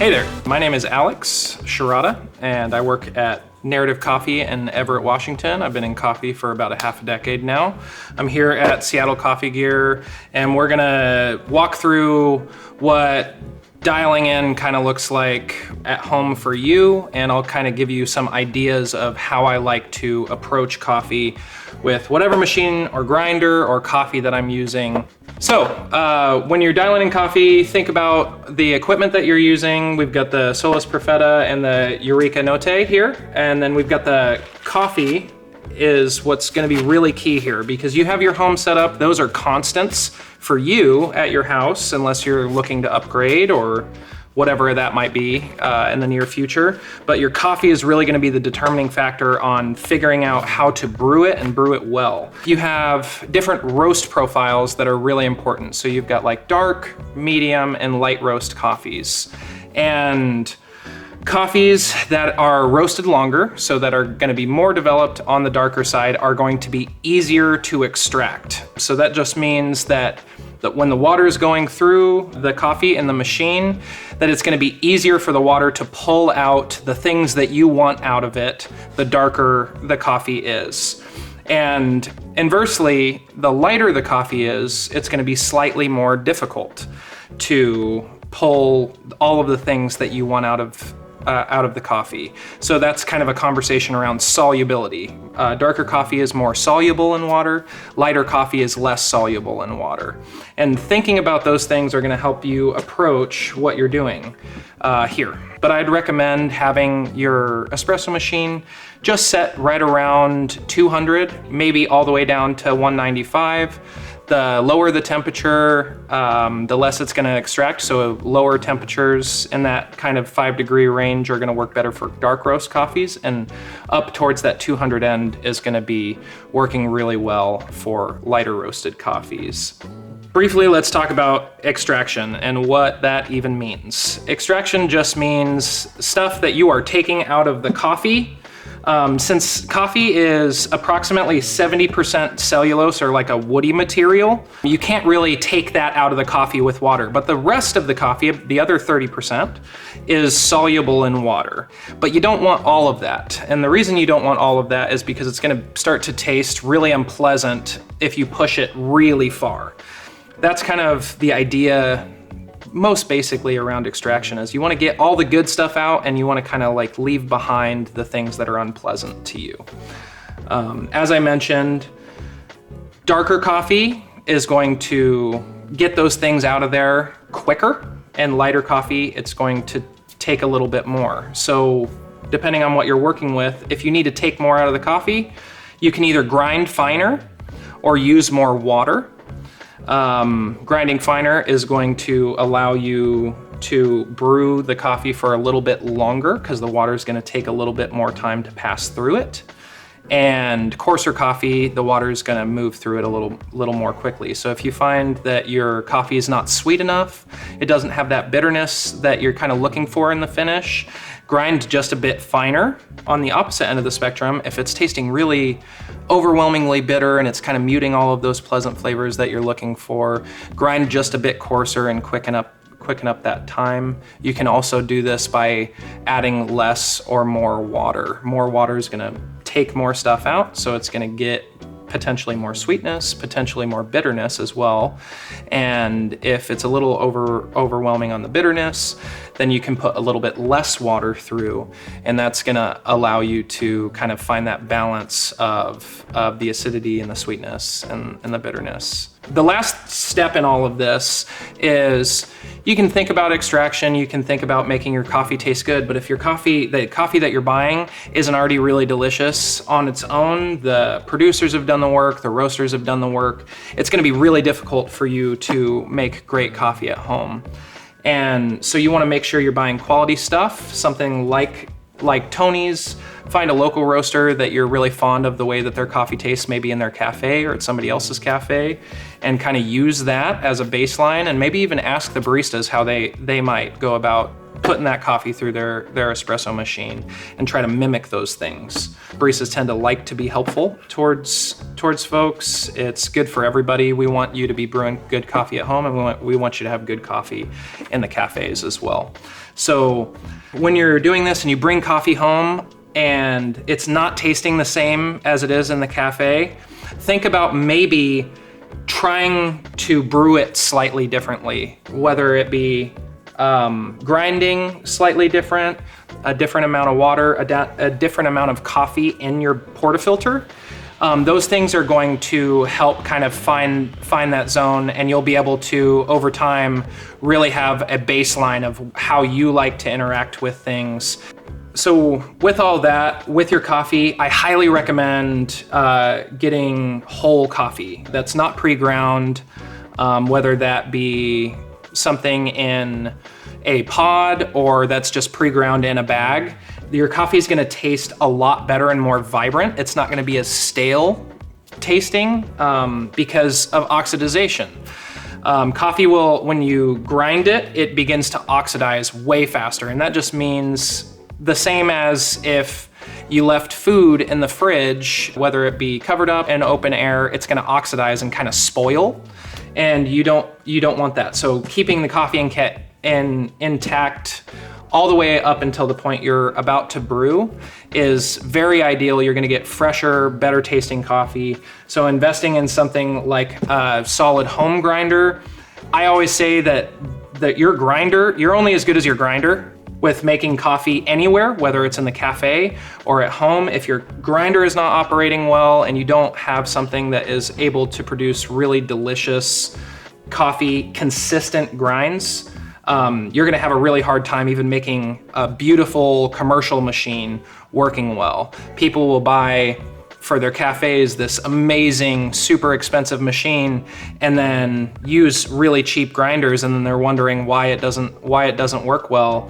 Hey there, my name is Alex Sciarrotta, and I work at Narrative Coffee in Everett, Washington. I've been in coffee for about a half a decade now. I'm here at Seattle Coffee Gear, and we're gonna walk through what dialing in kind of looks like at home for you, and I'll kind of give you some ideas of how I like to approach coffee with whatever machine or grinder or coffee that I'm using. So when you're dialing in coffee, think about the equipment that you're using. We've got the Solis Perfetta and the Eureka Note here, and then we've got the coffee is what's going to be really key here, because you have your home set up. Those are constants for you at your house, unless you're looking to upgrade or whatever that might be in the near future. But your coffee is really going to be the determining factor on figuring out how to brew it and brew it well. You have different roast profiles that are really important. So you've got like dark, medium, and light roast coffees. And coffees that are roasted longer, so that are going to be more developed on the darker side, are going to be easier to extract. So that just means that when the water is going through the coffee in the machine, that it's going to be easier for the water to pull out the things that you want out of it, the darker the coffee is. And inversely, the lighter the coffee is, it's going to be slightly more difficult to pull all of the things that you want out of the coffee. So that's kind of a conversation around solubility. Darker coffee is more soluble in water, lighter coffee is less soluble in water. And thinking about those things are gonna help you approach what you're doing here. But I'd recommend having your espresso machine just set right around 200, maybe all the way down to 195. The lower the temperature, the less it's going to extract. So lower temperatures in that kind of 5-degree range are going to work better for dark roast coffees, and up towards that 200 end is going to be working really well for lighter roasted coffees. Briefly, let's talk about extraction and what that even means. Extraction just means stuff that you are taking out of the coffee. Since coffee is approximately 70% cellulose, or like a woody material, you can't really take that out of the coffee with water. But the rest of the coffee, the other 30%, is soluble in water. But you don't want all of that. And the reason you don't want all of that is because it's going to start to taste really unpleasant if you push it really far. That's kind of the idea most basically around extraction, is you want to get all the good stuff out, and you want to kind of like leave behind the things that are unpleasant to you. As I mentioned, darker coffee is going to get those things out of there quicker, and lighter coffee, it's going to take a little bit more. So depending on what you're working with, if you need to take more out of the coffee, you can either grind finer or use more water. Grinding finer is going to allow you to brew the coffee for a little bit longer, because the water is going to take a little bit more time to pass through it. And coarser coffee, the water is going to move through it a little more quickly. So if you find that your coffee is not sweet enough, it doesn't have that bitterness that you're kind of looking for in the finish, grind just a bit finer. On the opposite end of the spectrum, if it's tasting really overwhelmingly bitter and it's kind of muting all of those pleasant flavors that you're looking for, grind just a bit coarser and quicken up that time. You can also do this by adding less or more water. More water is going to take more stuff out, so it's going to get potentially more sweetness, potentially more bitterness as well. And if it's a little overwhelming on the bitterness, then you can put a little bit less water through, and that's gonna allow you to kind of find that balance of the acidity and the sweetness and the bitterness. The last step in all of this is, you can think about extraction, you can think about making your coffee taste good, but if the coffee that you're buying isn't already really delicious on its own, the producers have done the work, the roasters have done the work, it's gonna be really difficult for you to make great coffee at home. And so you wanna make sure you're buying quality stuff, something like Tony's. Find a local roaster that you're really fond of the way that their coffee tastes, maybe in their cafe or at somebody else's cafe, and kind of use that as a baseline, and maybe even ask the baristas how they might go about putting that coffee through their espresso machine and try to mimic those things. Baristas tend to like to be helpful towards folks. It's good for everybody. We want you to be brewing good coffee at home, and we want you to have good coffee in the cafes as well. So when you're doing this and you bring coffee home and it's not tasting the same as it is in the cafe, think about maybe trying to brew it slightly differently, whether it be grinding slightly different, a different amount of water, a different amount of coffee in your portafilter. Those things are going to help kind of find that zone, and you'll be able to, over time, really have a baseline of how you like to interact with things. So with all that, with your coffee, I highly recommend getting whole coffee that's not pre-ground, whether that be something in a pod or that's just pre-ground in a bag. Your coffee is gonna taste a lot better and more vibrant. It's not gonna be as stale tasting because of oxidization. Coffee will, when you grind it, it begins to oxidize way faster, and that just means the same as if you left food in the fridge, whether it be covered up in open air, it's gonna oxidize and kind of spoil, and you don't want that. So keeping the coffee intact all the way up until the point you're about to brew is very ideal. You're gonna get fresher, better tasting coffee. So investing in something like a solid home grinder, I always say that your grinder, you're only as good as your grinder with making coffee anywhere, whether it's in the cafe or at home. If your grinder is not operating well and you don't have something that is able to produce really delicious coffee, consistent grinds, you're gonna have a really hard time even making a beautiful commercial machine working well. People will buy for their cafes this amazing, super expensive machine and then use really cheap grinders, and then they're wondering why it doesn't work well.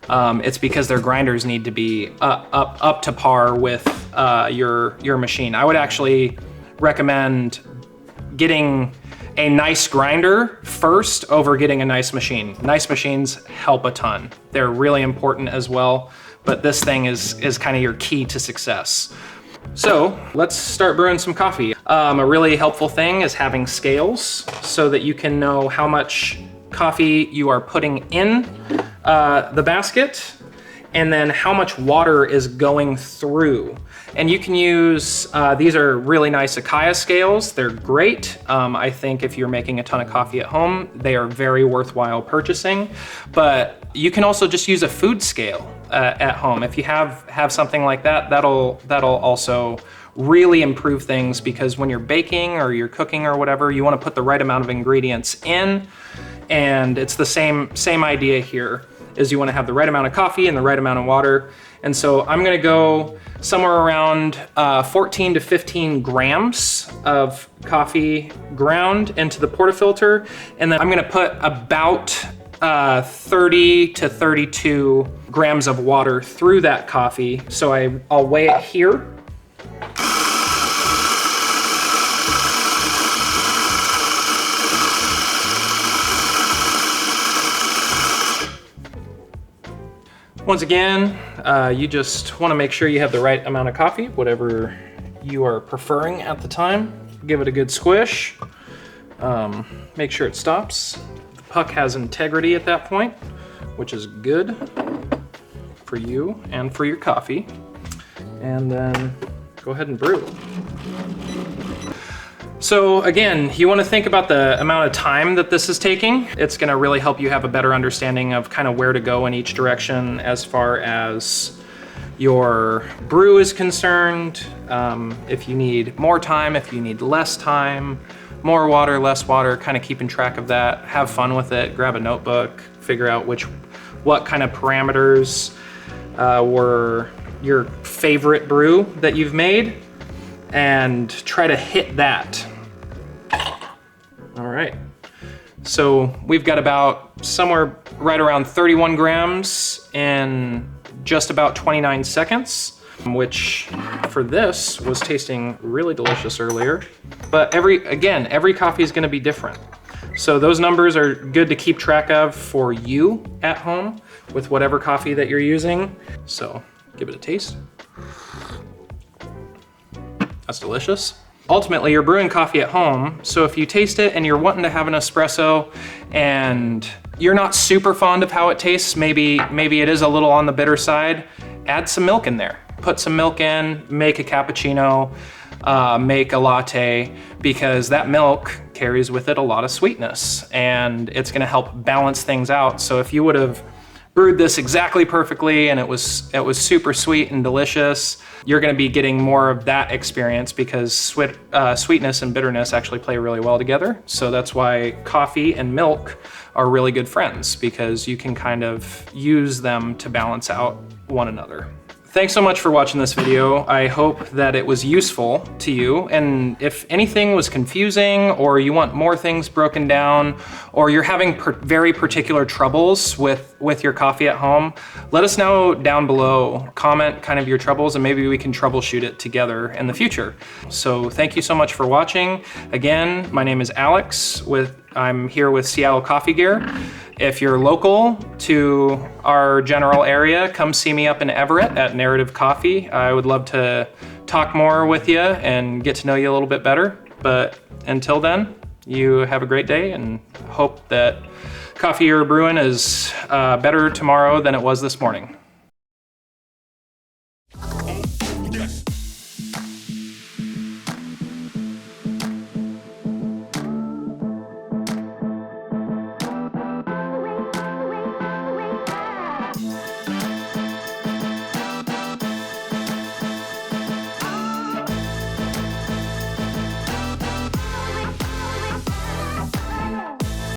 It's because their grinders need to be up to par with your machine. I would actually recommend getting a nice grinder first over getting a nice machine. Nice machines help a ton. They're really important as well, but this thing is kind of your key to success. So let's start brewing some coffee. A really helpful thing is having scales so that you can know how much coffee you are putting in the basket, and then how much water is going through. And you can use, these are really nice Acaia scales. They're great. I think if you're making a ton of coffee at home, they are very worthwhile purchasing. But you can also just use a food scale at home. If you have something like that, that'll also really improve things, because when you're baking or you're cooking or whatever, you want to put the right amount of ingredients in. And it's the same idea here, is you want to have the right amount of coffee and the right amount of water. And so I'm gonna go somewhere around 14 to 15 grams of coffee ground into the portafilter. And then I'm gonna put about 30 to 32 grams of water through that coffee. So I'll weigh it here. Once again, you just want to make sure you have the right amount of coffee, whatever you are preferring at the time. Give it a good squish. Make sure it stops. The puck has integrity at that point, which is good for you and for your coffee. And then go ahead and brew. So again, you want to think about the amount of time that this is taking. It's going to really help you have a better understanding of kind of where to go in each direction as far as your brew is concerned. If you need more time, if you need less time, more water, less water, kind of keeping track of that. Have fun with it. Grab a notebook, figure out what kind of parameters were your favorite brew that you've made, and try to hit that. All right, so we've got about somewhere right around 31 grams in just about 29 seconds, which for this was tasting really delicious earlier. But every coffee is gonna be different. So those numbers are good to keep track of for you at home. with whatever coffee that you're using. So give it a taste. That's delicious. Ultimately, you're brewing coffee at home, so if you taste it and you're wanting to have an espresso and you're not super fond of how it tastes, maybe it is a little on the bitter side, add some milk in there. Put some milk in, make a cappuccino, make a latte, because that milk carries with it a lot of sweetness and it's gonna help balance things out. So if you would have brewed this exactly perfectly and it was super sweet and delicious, you're gonna be getting more of that experience, because sweetness and bitterness actually play really well together. So that's why coffee and milk are really good friends, because you can kind of use them to balance out one another. Thanks so much for watching this video. I hope that it was useful to you. And if anything was confusing, or you want more things broken down, or you're having very particular troubles with your coffee at home, let us know down below. Comment kind of your troubles and maybe we can troubleshoot it together in the future. So thank you so much for watching. Again, my name is Alex. I'm here with Seattle Coffee Gear. If you're local to our general area, come see me up in Everett at Narrative Coffee. I would love to talk more with you and get to know you a little bit better. But until then, you have a great day, and hope that coffee you're brewing is better tomorrow than it was this morning.